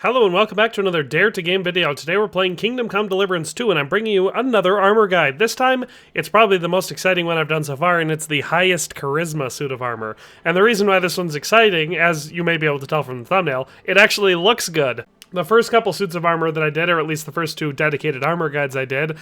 Hello and welcome back to another Dare to Game video. Today we're playing Kingdom Come Deliverance 2 and I'm bringing you another armor guide. This time, it's probably the most exciting one I've done so far and it's the highest charisma suit of armor. And the reason why this one's exciting, as you may be able to tell from the thumbnail, it actually looks good. The first couple suits of armor that I did, or at least the first two dedicated armor guides I did,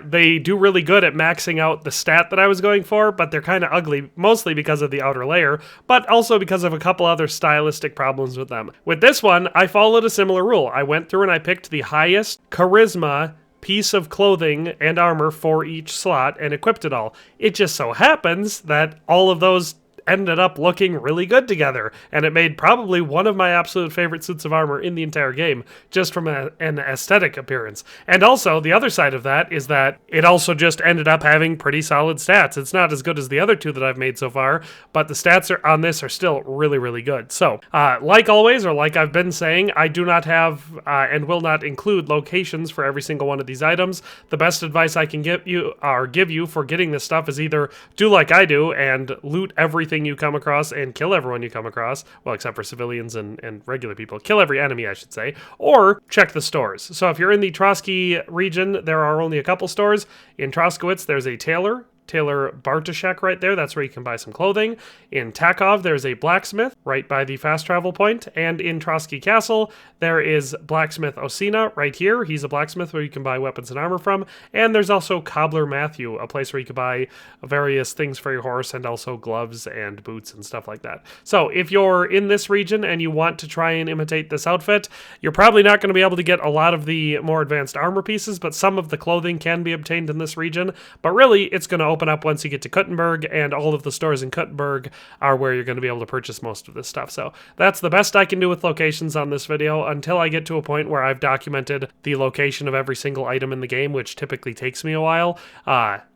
they do really good at maxing out the stat that I was going for, but they're kind of ugly, mostly because of the outer layer, but also because of a couple other stylistic problems with them. With this one, I followed a similar rule. I went through and I picked the highest charisma piece of clothing and armor for each slot and equipped it all. It just so happens that all of those ended up looking really good together, and it made probably one of my absolute favorite suits of armor in the entire game, just from an aesthetic appearance. And also, the other side of that is that it also just ended up having pretty solid stats. It's not as good as the other two that I've made so far, but the stats on this are still really, really good. So, like always, or like I've been saying, I do not have and will not include locations for every single one of these items. The best advice I can give you for getting this stuff is either do like I do and loot everything you come across and kill everyone you come across, well, except for civilians and regular people. Kill every enemy, I should say, or check the stores. So if you're in the Trotsky region, there are only a couple stores. In Troskowitz, there's a Taylor Bartoshek right there. That's where you can buy some clothing. In Takov, there's a blacksmith right by the fast travel point. And in Trotsky Castle, there is blacksmith Osina right here. He's a blacksmith where you can buy weapons and armor from. And there's also Cobbler Matthew, a place where you can buy various things for your horse and also gloves and boots and stuff like that. So if you're in this region and you want to try and imitate this outfit, you're probably not going to be able to get a lot of the more advanced armor pieces, but some of the clothing can be obtained in this region. But really, it's going to open up once you get to Kuttenberg, and all of the stores in Kuttenberg are where you're going to be able to purchase most of this stuff. So that's the best I can do with locations on this video until I get to a point where I've documented the location of every single item in the game, which typically takes me a while.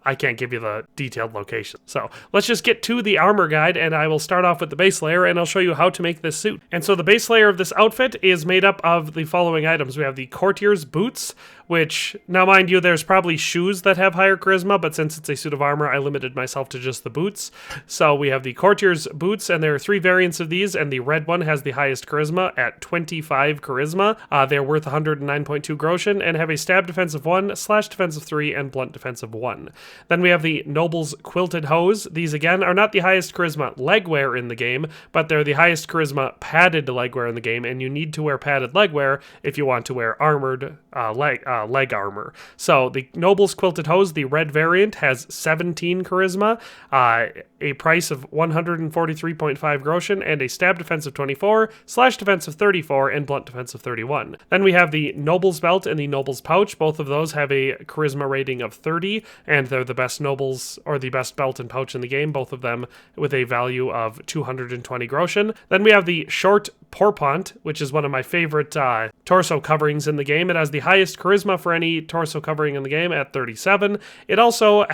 I can't give you the detailed location. So let's just get to the armor guide, and I will start off with the base layer, and I'll show you how to make this suit. And so the base layer of this outfit is made up of the following items. We have the courtier's boots, which, now mind you, there's probably shoes that have higher charisma, but since it's a suit of armor, I limited myself to just the boots. So we have the courtier's boots, and there are three variants of these, and the red one has the highest charisma at 25 charisma. They're worth 109.2 groschen, and have a stab defense of 1, slash defense of 3, and blunt defense of 1. Then we have the Noble's Quilted Hose. These, again, are not the highest charisma legwear in the game, but they're the highest charisma padded legwear in the game, and you need to wear padded legwear if you want to wear armored leg armor. So the Noble's Quilted Hose, the red variant, has 17 charisma, a price of 143.5 groschen, and a stab defense of 24, slash defense of 34, and blunt defense of 31. Then we have the Noble's Belt and the Noble's Pouch. Both of those have a charisma rating of 30, and they're the best Nobles, or the best belt and pouch in the game, both of them with a value of 220 groschen. Then we have the Short Pourpont, which is one of my favorite torso coverings in the game. It has the highest charisma for any torso covering in the game at 37. It also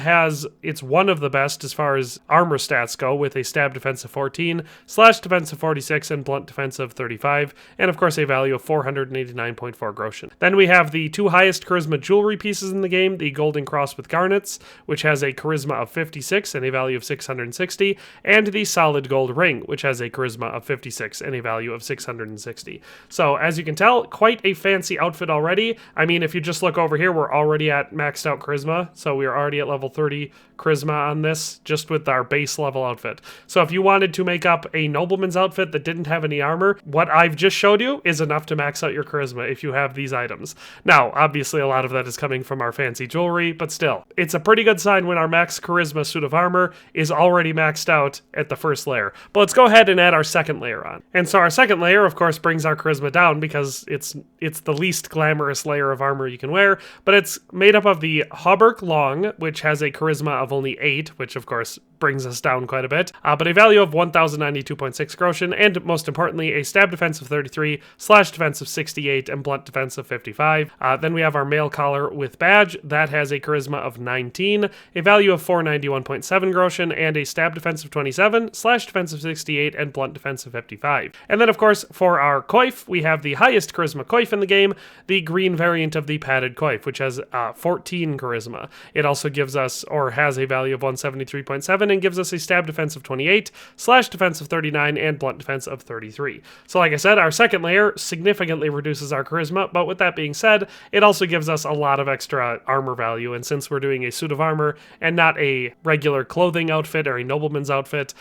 it's one of the best as far as armor stats go, with a stab defense of 14, slash defense of 46, and blunt defense of 35, and of course a value of 489.4 groschen. Then we have the two highest charisma jewelry pieces in the game, the Golden Cross with garnets, which has a charisma of 56 and a value of 660, and the Solid Gold Ring, which has a charisma of 56 and a value of 660. So as you can tell, quite a fancy outfit already. I mean, if you just look over here, we're already at maxed out charisma, so we are already at level 30 charisma on this, just with our base level outfit. So if you wanted to make up a nobleman's outfit that didn't have any armor, what I've just showed you is enough to max out your charisma if you have these items. Now, obviously a lot of that is coming from our fancy jewelry, but still, it's a pretty good sign when our max charisma suit of armor is already maxed out at the first layer. But let's go ahead and add our second layer on. And so our second layer, of course, brings our charisma down because it's the least glamorous layer of armor you can wear, but it's made up of the hauberk long, which has a charisma of only 8, which of course brings us down quite a bit, but a value of 1092.6 groschen, and most importantly, a stab defense of 33, slash defense of 68, and blunt defense of 55. Then we have our mail collar with badge. That has a charisma of 19, a value of 491.7 groschen, and a stab defense of 27, slash defense of 68, and blunt defense of 55. And then, of course, for our coif, we have the highest charisma coif in the game, the green variant of the padded coif, which has 14 charisma. It also gives us, or has a value of 173.7, 7 and gives us a stab defense of 28, slash defense of 39, and blunt defense of 33. So like I said, our second layer significantly reduces our charisma, but with that being said, it also gives us a lot of extra armor value, and since we're doing a suit of armor and not a regular clothing outfit or a nobleman's outfit,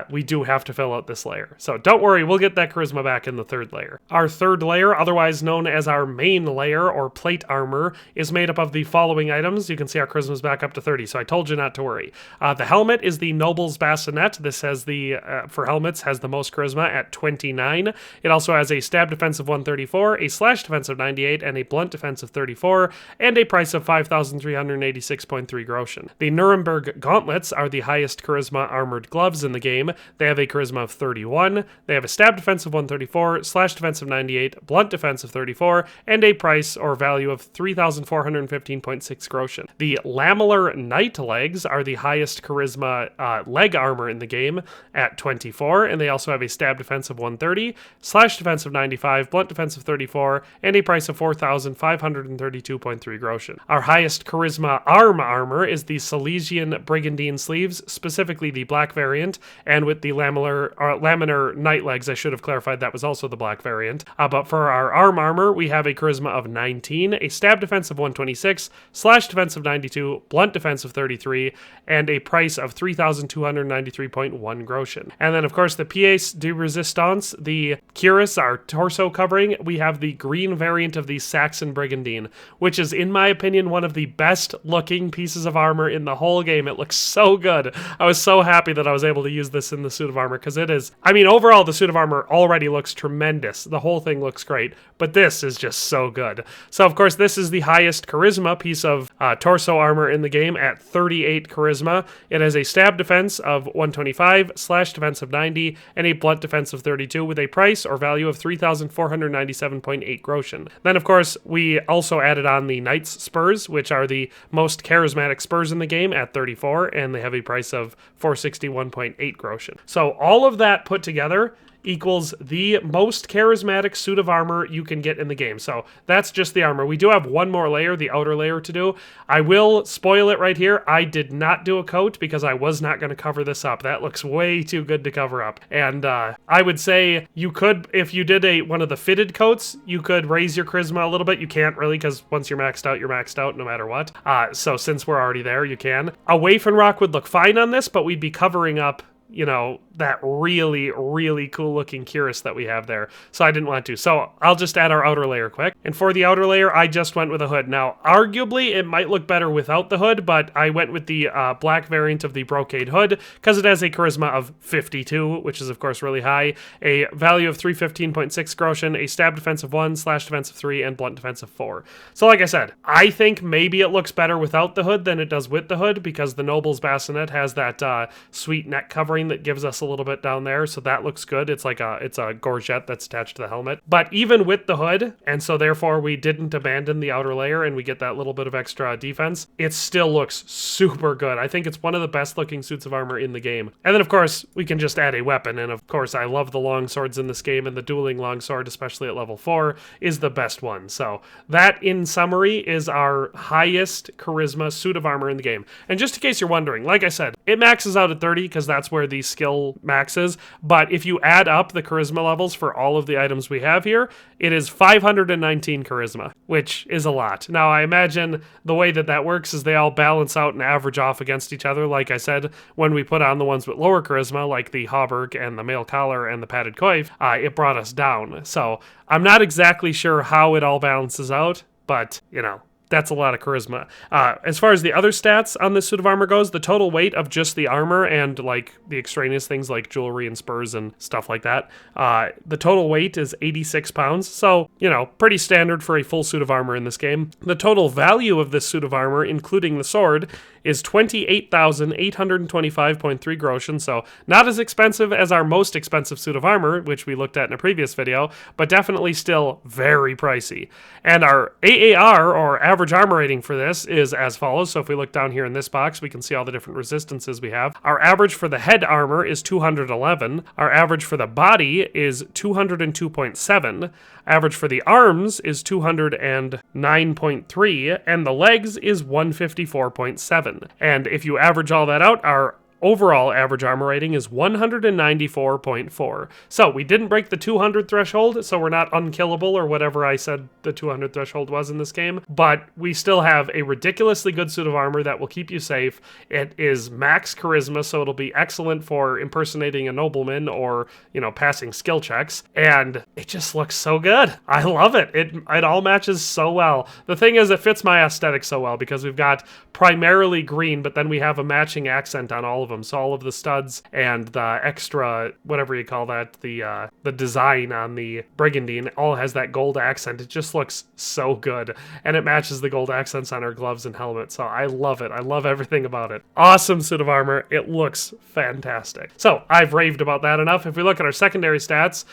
we do have to fill out this layer. So don't worry, we'll get that charisma back in the third layer. Our third layer, otherwise known as our main layer or plate armor, is made up of the following items. You can see our charisma's back up to 30, so I told you not to worry. The helmet is the noble's bassinet. This has the, for helmets, has the most charisma at 29. It also has a stab defense of 134, a slash defense of 98, and a blunt defense of 34, and a price of 5,386.3 groschen. The Nuremberg gauntlets are the highest charisma armored gloves in the game. They have a charisma of 31. They have a stab defense of 134, slash defense of 98, blunt defense of 34, and a price or value of 3,415.6 groschen. The lamellar knight legs are the highest charisma leg armor in the game at 24, and they also have a stab defense of 130, slash defense of 95, blunt defense of 34, and a price of 4,532.3 groschen. Our highest charisma arm armor is the Silesian brigandine sleeves, specifically the black variant, and with the laminar knight legs, I should have clarified that was also the black variant. But for our arm armor, we have a charisma of 19, a stab defense of 126, slash defense of 92, blunt defense of 33, and a price of 3,293.1 groschen. And then, of course, the pièce de résistance, the cuirass, our torso covering, we have the green variant of the Saxon brigandine, which is, in my opinion, one of the best looking pieces of armor in the whole game. It looks so good. I was so happy that I was able to use this in the suit of armor, because it is, I mean, overall, the suit of armor already looks tremendous. The whole thing looks great, but this is just so good. So, of course, this is the highest charisma piece of torso armor in the game at 38 charisma. It has a stab defense of 125, slash defense of 90, and a blunt defense of 32 with a price or value of 3,497.8 groschen. Then, of course, we also added on the knight's spurs, which are the most charismatic spurs in the game at 34, and they have a price of 461.8 groschen. So all of that put together equals the most charismatic suit of armor you can get in the game. So that's just the armor. We do have one more layer, the outer layer, to do. I will spoil it right here. I did not do a coat because I was not going to cover this up. That looks way too good to cover up. And I would say you could, if you did one of the fitted coats, you could raise your charisma a little bit. You can't really, because once you're maxed out no matter what. So since we're already there, you can. A Wafen Rock would look fine on this, but we'd be covering up, you know, that really, really cool looking cuirass that we have there. So I didn't want to. So I'll just add our outer layer quick. And for the outer layer, I just went with a hood. Now, arguably, it might look better without the hood, but I went with the black variant of the brocade hood because it has a charisma of 52, which is, of course, really high, a value of 315.6 groschen, a stab defense of 1, slash defense of 3, and blunt defense of 4. So like I said, I think maybe it looks better without the hood than it does with the hood because the Noble's Bassinet has that sweet neck covering that gives us a little bit down there, so that looks good. It's like it's a gorget that's attached to the helmet. But even with the hood, and so therefore we didn't abandon the outer layer and we get that little bit of extra defense, it still looks super good. I think it's one of the best looking suits of armor in the game. And then of course we can just add a weapon, and of course I love the long swords in this game, and the dueling longsword, especially at level 4, is the best one. So that, in summary, is our highest charisma suit of armor in the game. And just in case you're wondering, like I said, it maxes out at 30 because that's where the skill maxes, but if you add up the charisma levels for all of the items we have here, it is 519 charisma, which is a lot. Now, I imagine the way that works is they all balance out and average off against each other. Like I said, when we put on the ones with lower charisma, like the hauberk and the mail collar and the padded coif, it brought us down. So I'm not exactly sure how it all balances out, but, you know, that's a lot of charisma. As far as the other stats on this suit of armor goes, the total weight of just the armor and like the extraneous things like jewelry and spurs and stuff like that, the total weight is 86 pounds. So, you know, pretty standard for a full suit of armor in this game. The total value of this suit of armor, including the sword, is 28,825.3 groschen, so not as expensive as our most expensive suit of armor, which we looked at in a previous video, but definitely still very pricey. And our AAR, or average armor rating for this, is as follows. So if we look down here in this box, we can see all the different resistances we have. Our average for the head armor is 211. Our average for the body is 202.7. Average for the arms is 209.3, and the legs is 154.7. And if you average all that out, our overall average armor rating is 194.4. So we didn't break the 200 threshold, so we're not unkillable or whatever I said the 200 threshold was in this game, but we still have a ridiculously good suit of armor that will keep you safe. It is max charisma, so it'll be excellent for impersonating a nobleman or, you know, passing skill checks, and it just looks so good. I love it. It all matches so well. The thing is, it fits my aesthetic so well because we've got primarily green, but then we have a matching accent on all of them. So all of the studs and the extra, whatever you call that, the design on the brigandine all has that gold accent. It just looks so good, and it matches the gold accents on our gloves and helmet. So I love it. I love everything about it. Awesome suit of armor. It looks fantastic. So I've raved about that enough. If we look at our secondary stats,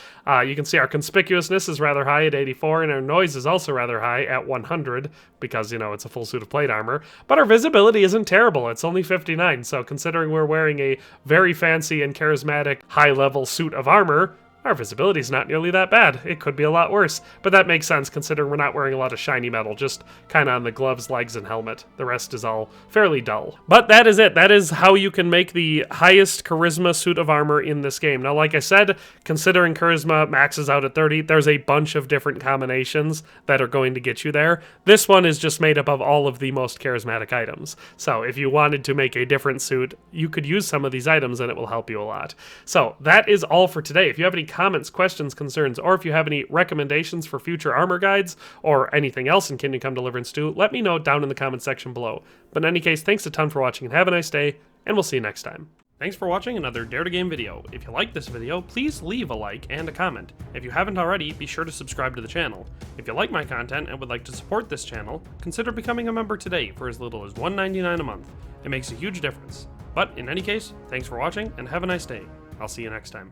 you can see our conspicuousness is rather high at 84, and our noise is also rather high at 100 because, you know, it's a full suit of plate armor. But our visibility isn't terrible. It's only 59, so considering we're wearing a very fancy and charismatic high-level suit of armor, our visibility is not nearly that bad. It could be a lot worse, but that makes sense considering we're not wearing a lot of shiny metal, just kind of on the gloves, legs, and helmet. The rest is all fairly dull. But that is it. That is how you can make the highest charisma suit of armor in this game. Now, like I said, considering charisma maxes out at 30, there's a bunch of different combinations that are going to get you there. This one is just made up of all of the most charismatic items. So if you wanted to make a different suit, you could use some of these items and it will help you a lot. So that is all for today. If you have any comments, questions, concerns, or if you have any recommendations for future armor guides or anything else in Kingdom Come Deliverance 2, let me know down in the comment section below. But in any case, thanks a ton for watching and have a nice day, and we'll see you next time. Thanks for watching another Dare to Game video. If you liked this video, please leave a like and a comment. If you haven't already, be sure to subscribe to the channel. If you like my content and would like to support this channel, consider becoming a member today for as little as $1.99 a month. It makes a huge difference. But in any case, thanks for watching and have a nice day. I'll see you next time.